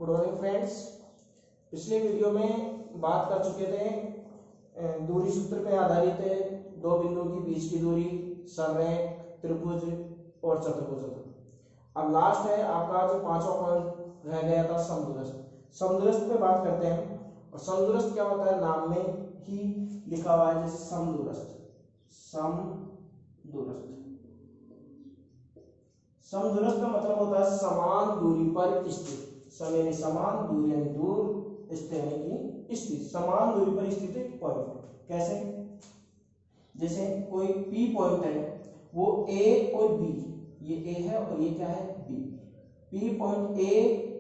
Good morning friends. पिछले video में बात कर चुके थे दूरी सूत्र पर आधारित दो बिंदुओं के बीच की दूरी, समरेख, त्रिभुज और चतुर्भुज। अब लास्ट है आपका जो पांचवा पॉइंट रह गया था, समदूरस्थ। समदूरस्थ पे बात करते हैं। और समदूरस्थ क्या होता है, नाम में ही लिखा हुआ है, जैसे समदूरस्थ। समदूरस्थ समदूरस्थ का मतलब होता है समान दूरी पर स्थित। यानी समान दूरी यानी दूर, स्थित यानी कि स्थित, समान दूरी पर स्थित एक पॉइंट। कैसे? जैसे कोई P पॉइंट है, वो A और B, ये A है और ये क्या है, B। P पॉइंट A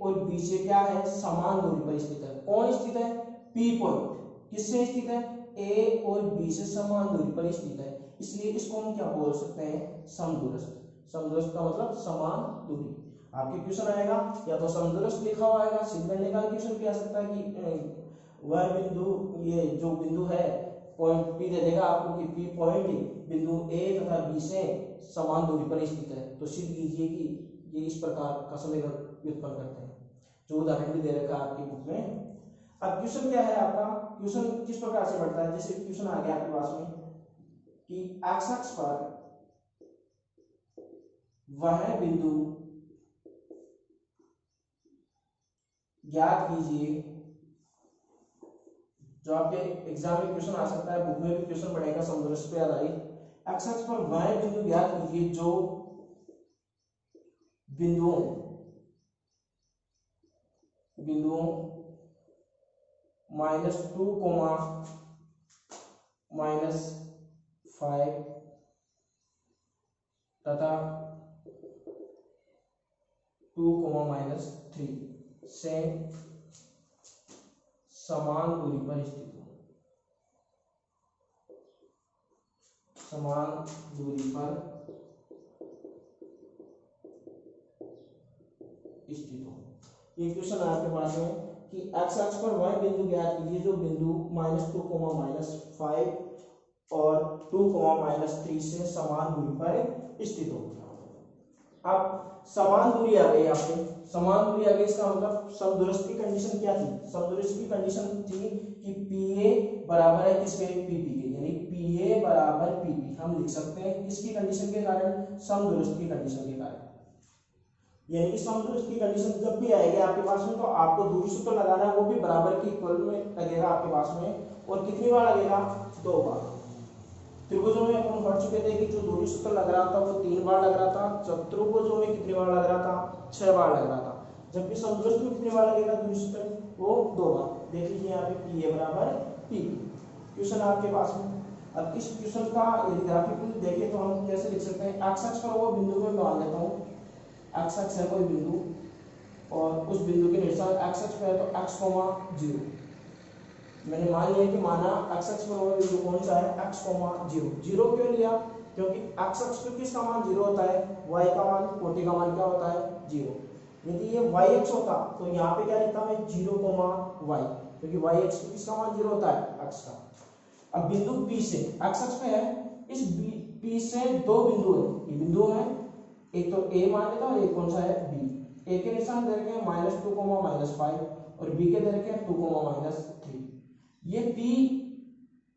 और B से क्या है, समान दूरी पर स्थित है। कौन स्थित है? P पॉइंट किससे स्थित है? A और B से समान दूरी पर स्थित है, इसलिए इसको हम क्या बोल सकते हैं, समदूरस्थ। समदूरस्थ का मतलब समान दूरी। आपके क्वेश्चन आएगा या तो समदूरस्थ लिखा हुआ आएगा, सिद्ध करने का क्वेश्चन भी आ सकता है कि वह बिंदु, ये जो बिंदु है पॉइंट P दे देगा आपको कि P पॉइंट बिंदु A तथा B से समान दूरी पर स्थित है, तो सिद्ध कीजिए कि ये इस प्रकार का समीकरण व्युत्पन्न करते हैं, जो उदाहरण भी दे रखा है आपकी बुक में। अब क्वेश्चन क्या है आपका, क्वेश्चन किस प्रकार से बढ़ता है। जैसे क्वेश्चन आ गया आपके पास में कि एक्स अक्ष पर वह बिंदु ज्ञात कीजिए, जो आपके एग्जाम में क्वेश्चन आ सकता है, बुक में भी क्वेश्चन पड़ेगा समदूरस्थ पे आधारित। एक्स अक्ष पर वह बिंदु ज्ञात कीजिए जो बिंदुओं -2, -5 तथा 2, -3 से समान दूरी पर स्थित हो। समान दूरी पर स्थित हो। ये क्वेश्चन है आपके पास में कि एक्स अक्ष पर वह बिंदु ज्ञात कीजिए जो बिंदु -2, -5 और 2, -3 से समान दूरी पर स्थित हो। अब समान दूरी आ गई, यहाँ पे समान दूरी आ गई, इसका मतलब समदूरस्थ की कंडीशन क्या थी? समदूरस्थ की कंडीशन थी कि PA बराबर है किसके, PP के, यानी PA बराबर PP हम लिख सकते हैं किसकी कंडीशन के कारण, समदूरस्थ की कंडीशन के कारण। यानी कि समदूरस्थ की कंडीशन जब भी आएगी आपके पास में, तो आपको दूरी सूत्र लगाना है, वो भी बराबर की इक्वल में लगेगा आपके पास में। और कितनी बार लगेगा? 2 बार। त्रिभुजों में अपन पढ़ चुके थे कि जो दूरी सूत्र लग रहा था वो 3 बार लग रहा था, चतुर्भुजों में कितनी बार लग रहा था, 6 बार लग रहा था। जबकि समदूरस्थ में कितनी बार लगेगा दूरी सूत्र, वो 2 बार। देख लीजिए यहाँ पे PA बराबर PP क्वेश्चन आपके पास में। अब इस क्वेश्चन का यदि ग्राफिकली देखें तो हम कैसे लिख सकते हैं, एक्स अक्ष पर वो बिंदु में मान लेता हूँ, एक्स अक्ष है कोई बिंदु और उस बिंदु के निशान एक्स अक्ष पे है, तो x, 0 मैंने मान लिया कि माना एक्स अक्ष पर वो बिंदु कौन सा है, x, 0। 0 क्यों लिया? क्योंकि एक्स अक्ष पर किसका मान 0 होता है, y का मान, कोटि का मान क्या होता है, 0। यदि ये y अक्ष होता तो यहाँ पे क्या लिखता मैं, 0, y, क्योंकि y अक्ष पर किसका मान 0 होता है, x का। अब बिंदु P से, एक्स अक्ष पे है, इस P से दो बिंदु है, ये बिंदु है, एक तो A मान लेता और एक कौन सा है, B। A के निशान दे रखे हैं -2, -5 और B के दे रखे हैं 2, -3। ये P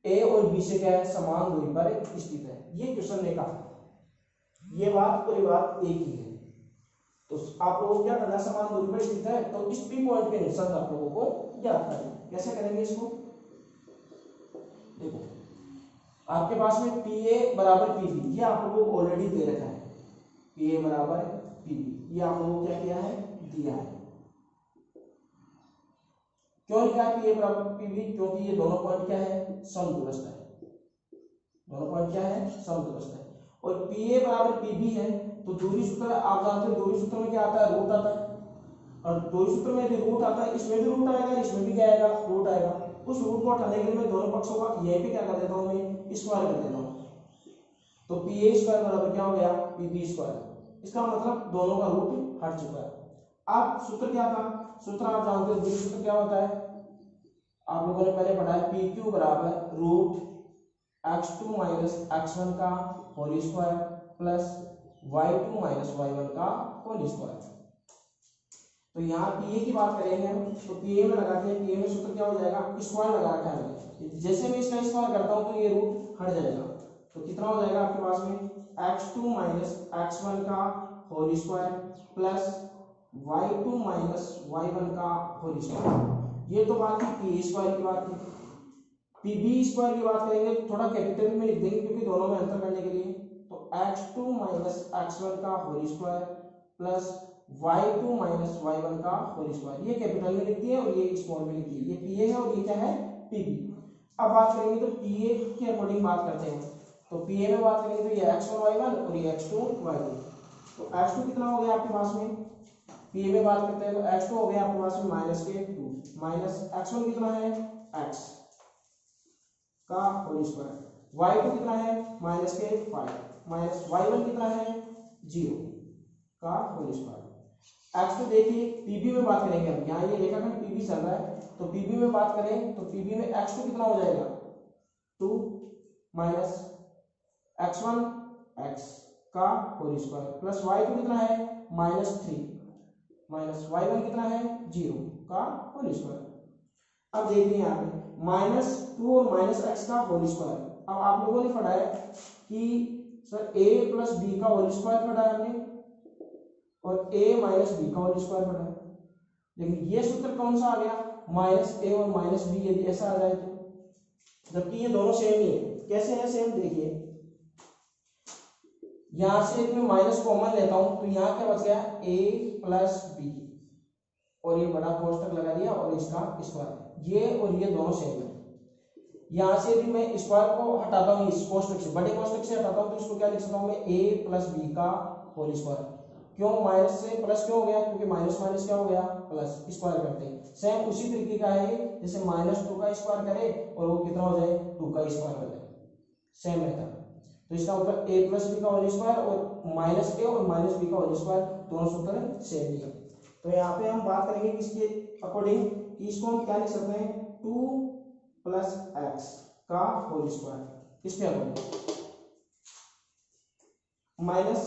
A और B से क्या है, समान दूरी पर स्थित है। ये क्वेश्चन ने कहा, ये बात पूरी बात एक ही है। तो आप लोगों को क्या करना है, समान दूरी पर स्थित है, तो इस P पॉइंट के निशान आप लोगों को ज्ञात करना है। कैसे करेंगे इसको, देखो आपके पास में PA बराबर PP, ये आप लोगों को ऑलरेडी दे रखा है, PA बराबर PP, ये आप लोगों को क्या किया है, दिया है। क्यों लिखा है PA बराबर PP? क्योंकि ये दोनों पॉइंट क्या है, समदूरस्थ है। दोनों पॉइंट क्या है, समदूरस्थ है। और PA बराबर PB है, तो दूरी सूत्र आप जानते हो, दूरी सूत्र में क्या आता है, रूट आता है। और दूरी सूत्र में यदि रूट आता है, इसमें भी रूट आएगा, इसमें भी क्या आएगा, रूट आएगा। उस रूट को हटाने के लिए मैं दोनों पक्षों का यहीं पे क्या कर देता हूँ, मैं स्क्वायर कर देता हूँ। तो PA स्क्वायर बराबर क्या हो गया, PP स्क्वायर। इसका मतलब दोनों का रूट हट चुका है। अब सूत्र क्या था, सूत्र आप जानते हो, दूरी सूत्र क्या होता है, आप लोगों ने पहले पढ़ा है, PQ बराबर रूट x2 x1 का whole square plus y2 y1 का होल स्क्वायर। तो यहाँ पी ए की बात करेंगे हम, तो पी ए में लगाते हैं, पी ए में सूत्र क्या हो जाएगा, स्क्वायर लगा रखा है, जैसे मैं इसका स्क्वायर करता हूँ तो ये रूट हट जाएगा, तो कितना हो जाएगा आपके पास में x2 माइनस x1 का whole square plus y2 minus y1 का होल स्क्वायर। ये तो बात थी पी स्क्वायर की बात थी। पी बी स्क्वायर की बात करेंगे तो थोड़ा कैपिटल में लिख देंगे क्योंकि दोनों में अंतर करने के लिए, तो x2 माइनस x1 का whole square plus y2 minus y1 का होल स्क्वायर। ये कैपिटल में लिख दिए और ये स्मॉल में लिख दिए, ये पी ए है और ये क्या है पी बी। अब बात करेंगे तो पी ए के अकॉर्डिंग बात करते हैं, तो पी ए में बात करेंगे तो ये x1 y1 और ये x2 y2, तो x2 कितना हो गया आपके पास में, पी ए में बात करते हैं तो x2 हो गया आपके पास में माइनस के 2 माइनस x1 कितना है x का होल स्क्वायर, y2 कितना है माइनस के 5 माइनस y1 कितना है 0 का होल स्क्वायर। x2 देखिए पीबी में बात करेंगे हम, यहाँ ये रेखाखंड पीबी चल रहा है, तो पीबी में बात करें तो पीबी में x2 कितना हो जाएगा 2 माइनस x1 x का होल स्क्वायर प्लस y2 कितना है माइनस 3 माइनस y1 कितना है 0 का होल स्क्वायर। अब देखिए यहाँ पे माइनस 2 और माइनस x का होल स्क्वायर। अब आप लोगों ने पढ़ा है कि सर a प्लस बी का होल स्क्वायर पढ़ा है हमने और a माइनस बी का होल स्क्वायर पढ़ा है, लेकिन ये सूत्र कौन सा आ गया माइनस a और माइनस बी, यदि ऐसा आ जाए तो, जबकि ये दोनों सेम ही है। कैसे है सेम, देखिए यहां से मैं माइनस कॉमन लेता हूं तो यहाँ क्या बच गया a प्लस बी और ये बड़ा कोष्टक लगा दिया और इसका स्क्वायर, ये और ये दोनों सेम है। यहां से यदि मैं स्क्वायर को हटाता हूं इस कोष्टक से, बड़े कोष्टक से हटाता हूं तो इसको क्या लिख सकता हूं मैं a प्लस बी का होल स्क्वायर। क्यों माइनस से प्लस क्यों हो गया, क्योंकि माइनस माइनस क्या हो गया प्लस, स्क्वायर करते हैं। सेम उसी तरीके का है जैसे माइनस 2 का स्क्वायर करे और वो कितना हो जाए 2 का स्क्वायर हो जाए, सेम रहता है। तो इसका मतलब a प्लस बी का होल स्क्वायर और माइनस a और माइनस बी का होल स्क्वायर दोनों सूत्र सेम ही है। तो यहाँ पे हम बात करेंगे किसके अकॉर्डिंग कि इसको हम क्या लिख सकते हैं 2 प्लस एक्स का होल स्क्वायर, इसके अकॉर्डिंग माइनस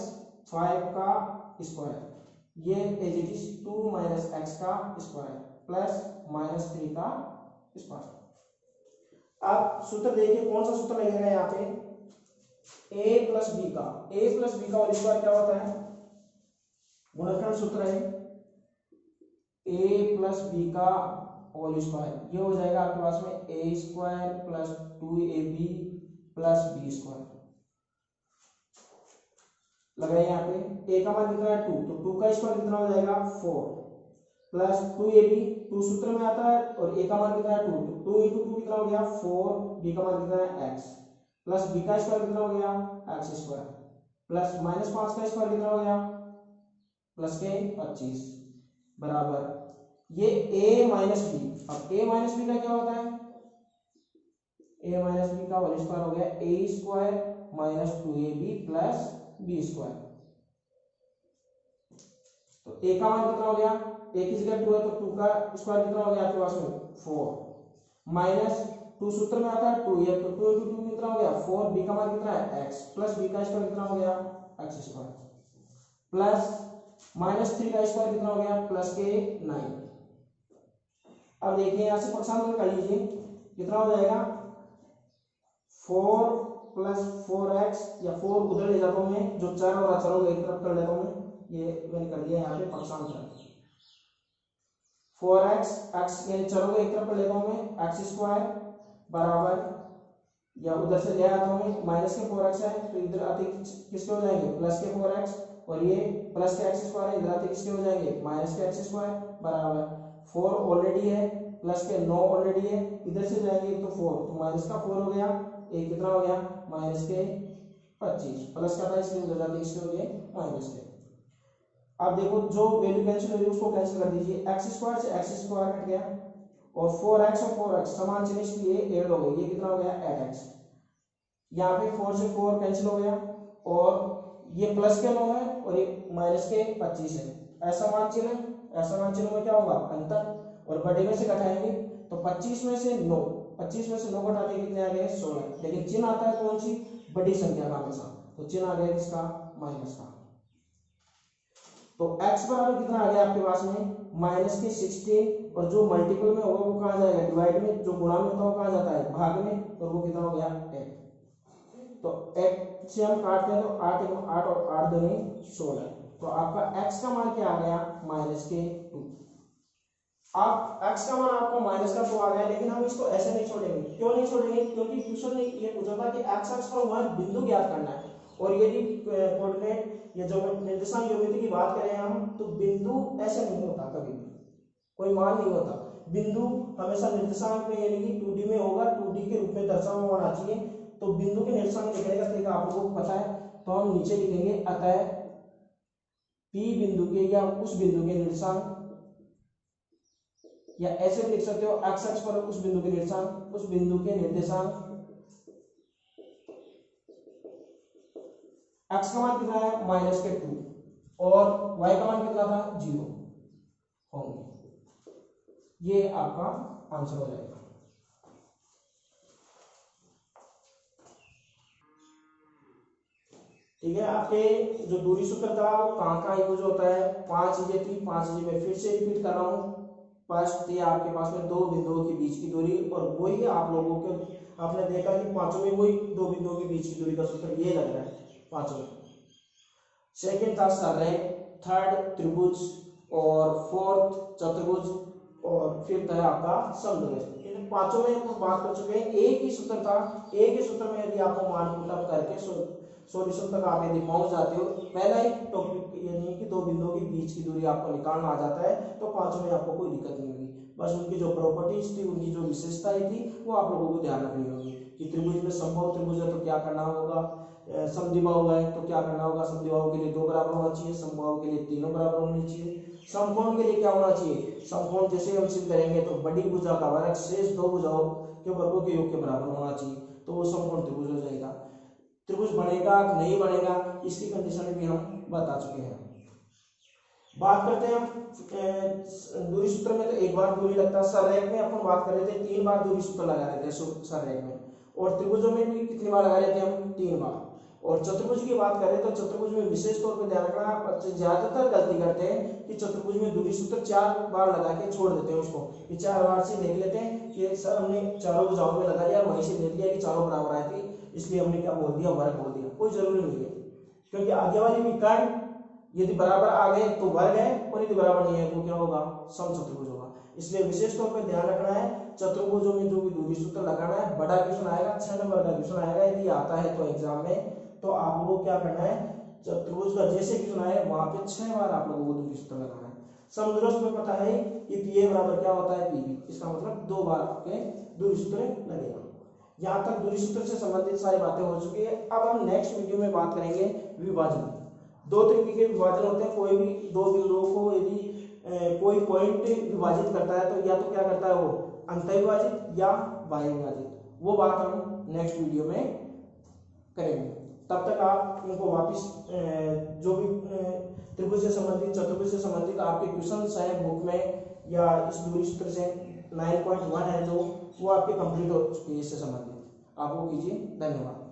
5 का स्क्वायर, ये as it is 2 minus x का स्क्वायर प्लस माइनस 3 का स्क्वायर। अब सूत्र देखिए कौन सा सूत्र लगेगा यहाँ पे, a प्लस बी का होल स्क्वायर क्या होता है, गुणनखंड सूत्र है a प्लस बी का होल स्क्वायर, ये हो जाएगा आपके पास में a square plus 2ab plus b square. लगाइए यहाँ पे a का मान कितना है 2, तो 2 का स्क्वायर कितना हो जाएगा 4 प्लस 2ab, 2 सूत्र में आता है और a का मान कितना है 2, तो 2 इंटू 2 कितना हो गया 4, b का मान कितना है x प्लस b का स्क्वायर कितना हो गया x स्क्वायर प्लस माइनस 5 का स्क्वायर कितना हो गया प्लस के 25 बराबर ये a माइनस बी। अब a माइनस बी का क्या होता है, a माइनस बी का होल स्क्वायर हो गया a square minus 2ab plus b square. तो a का मान कितना हो गया, a की जगह 2 है तो 2 का स्क्वायर कितना हो गया आपके पास में 4 माइनस 2 सूत्र में आता है 2, ये तो 2 इंटू 2 कितना हो गया 4, b का मान कितना है x प्लस b का स्क्वायर कितना हो गया x स्क्वायर प्लस माइनस 3 का स्क्वायर कितना हो गया प्लस के 9। अब देखिए यहां से पक्षांतर कर लीजिए, कितना हो जाएगा 4 प्लस 4x, या 4 उधर ले जाता हूं मैं, जो चर और अचरों को एक तरफ कर लेता हूं मैं, ये मैंने कर दिया यहाँ पे पक्षांतर 4x x यानी चरों को एक तरफ कर लेता हूं मैं x स्क्वायर बराबर, या उधर से ले आता हूं मैं माइनस के 4x है तो इधर आते किसके हो जाएंगे प्लस के 4x, और ये प्लस के x स्क्वायर है इधर आते किसके हो जाएंगे माइनस के x स्क्वायर बराबर 4 ऑलरेडी है प्लस के 9 ऑलरेडी है, इधर से जाएंगे तो 4, तो माइनस का 4 हो गया, एक कितना हो गया माइनस के 25, प्लस का था इसलिए उधर जाते किसके हो गए माइनस के। अब देखो जो वैल्यू कैंसिल हो रही है उसको कैंसिल कर दीजिए, x स्क्वायर से x स्क्वायर कट गया और 4x और 4x समान चिन्ह इसलिए ऐड हो गई, ये कितना हो गया 8x, यहाँ पे 4 से 4 कैंसिल हो गया और ये प्लस के 9 है और ये माइनस के 25 है, असमान चिन्ह में क्या होगा अंतर, और बड़े में से घटाएंगे तो 25 में से 9 घटाते कितने आ गए 16, लेकिन चिन्ह आता है कौन सी बड़ी संख्या का हमेशा, तो चिन्ह आ गया किसका माइनस का। तो x बराबर कितना आ गया आपके पास में माइनस के 16, और जो मल्टीपल में होगा वो कहाँ जाएगा, डिवाइड में, जो गुणा में होता है वो कहाँ जाता है, भाग में, और वो कितना हो गया 8। तो 8 से हम काटते हैं तो 8 और 8 दूनी 16। तो आपका x का मान क्या आ गया, माइनस के 2। आप x का मान आपको माइनस का 2 आ गया, लेकिन हम इसको ऐसे नहीं छोड़ेंगे। क्यों नहीं छोड़ेंगे, क्योंकि क्वेश्चन ने ये पूछा था कि x अक्ष पर वह बिंदु ज्ञात करना है, और यदि कोऑर्डिनेट ये जो निर्देशांक ज्योमेट्री की बात करें हम, तो बिंदु ऐसे नहीं होता, कभी भी कोई मान नहीं होता। बिंदु हमेशा निर्देशांक में यानी कि 2D में होगा, 2D के रूप में दर्शाया होना चाहिए। तो बिंदु के निर्देशांक लिखने का तरीका आप लोगों को पता है, तो हम नीचे लिखेंगे अतः P बिंदु के या उस बिंदु के निर्देशांक, या ऐसे भी लिख सकते हो x अक्ष पर उस बिंदु के निर्देशांक, उस बिंदु के निर्देशांक x का मान कितना है माइनस के 2, और y का मान कितना था 0 होंगे। ये आपका आंसर हो जाएगा। ठीक है, आपके जो दूरी सूत्र था वो कहाँ यूज होता है, 5 चीजें थी, 5 चीजें मैं फिर से रिपीट कर रहा हूँ। फर्स्ट थी आपके पास में दो बिंदुओं के बीच की दूरी, और वही आप लोगों के आपने देखा कि पांचों में वही दो बिंदुओं के बीच की दूरी का सूत्र ये लग रहा है पांचों में। सेकंड था सररेख, थर्ड त्रिभुज, और फोर्थ चतुर्भुज, और फिफ्थ है आपका समद्विभुज। इन पांचों में हम बात कर चुके हैं। एक ही सूत्र था, एक ही सूत्र में यदि आपको मान पुट अप करके सॉल्यूशन तक आप यदि पहुंच जाते हो, पहला ही टॉपिक यानी कि दो बिंदुओं के बीच की दूरी आपको निकालना आ जाता है, तो पांचों में आपको कोई दिक्कत नहीं होगी। बस उनकी जो प्रॉपर्टीज थी, उनकी जो विशेषताएं थी, वो आप लोगों को ध्यान रखनी होगी कि त्रिभुज में समबाहु त्रिभुज है तो क्या करना होगा, समद्विबाहु है तो क्या करना होगा, समद्विबाहु के लिए 2 बराबर होना चाहिए, समबाहु के लिए तीनों बराबर होनी चाहिए। समकोण के लिए क्या होना चाहिए, समकोण जैसे हम सिद्ध करेंगे तो बड़ी भुजा का वर्ग शेष दो भुजाओं के वर्गों के योग के बराबर होना चाहिए, तो वो समकोण त्रिभुज हो जाएगा। त्रिभुज बनेगा नहीं बनेगा इसकी कंडीशन भी हम बता चुके हैं। बात करते हैं हम दूरी सूत्र में, तो एक बार दूरी लगता है। सररेख में अपन बात कर रहे थे 3 बार दूरी सूत्र लगा रहे थे सररेख में, और त्रिभुजों में भी कितनी बार लगा रहे थे हम, 3 बार। और चतुर्भुज की बात करें तो चतुर्भुज में विशेष तौर पर ध्यान रखना, बच्चे ज्यादातर गलती करते हैं कि चतुर्भुज में दूरी सूत्र 4 बार लगा के छोड़ देते हैं उसको, ये 4 बार से देख लेते हैं कि सर हमने चारों भुजाओं में लगा दिया, वहीं से देख लिया कि चारों बराबर आई थी, इसलिए हमने क्या बोल दिया, वर्ग बोल दिया। कोई जरूरी नहीं है, क्योंकि आगे वाली भी कर्ण यदि बराबर आ गए तो वर्ग है, और यदि बराबर नहीं है तो क्या होगा, समचतुर्भुज होगा। इसलिए विशेष तौर पर ध्यान रखना है, चतुर्भुजों में जो भी दूरी सूत्र लगाना है, बड़ा क्वेश्चन आएगा, 6 नंबर का क्वेश्चन आएगा यदि आता है तो एग्जाम में, तो आप लोगों को क्या करना है, चतुर्भुज का जैसे क्वेश्चन आए वहां पे 6 बार आप लोगों को दूरी सूत्र लगाना है। समद्विभुज में पता है कि पीए बराबर क्या होता है, पीबी, इसका मतलब 2 बार आपके दूरी सूत्र लगेगा। यहाँ तक दूरी सूत्र से संबंधित सारी बातें हो चुकी है। अब हम नेक्स्ट वीडियो में बात करेंगे विभाजन। 2 तरीके के विभाजन होते हैं, कोई भी दो बिंदुओं को यदि कोई पॉइंट विभाजित करता है तो या तो क्या करता है वो अंतःविभाजित या बाह्य विभाजित, वो बात हम नेक्स्ट वीडियो में करेंगे। तब तक आप इनको वापिस जो भी त्रिभुज से संबंधित चतुर्भुज से संबंधित आपके क्वेश्चन है बुक में, या इस दूरी सूत्र से 9.1 है जो, वो आपके कंप्लीट हो चुकी है इससे संबंधित, आप वो कीजिए। धन्यवाद।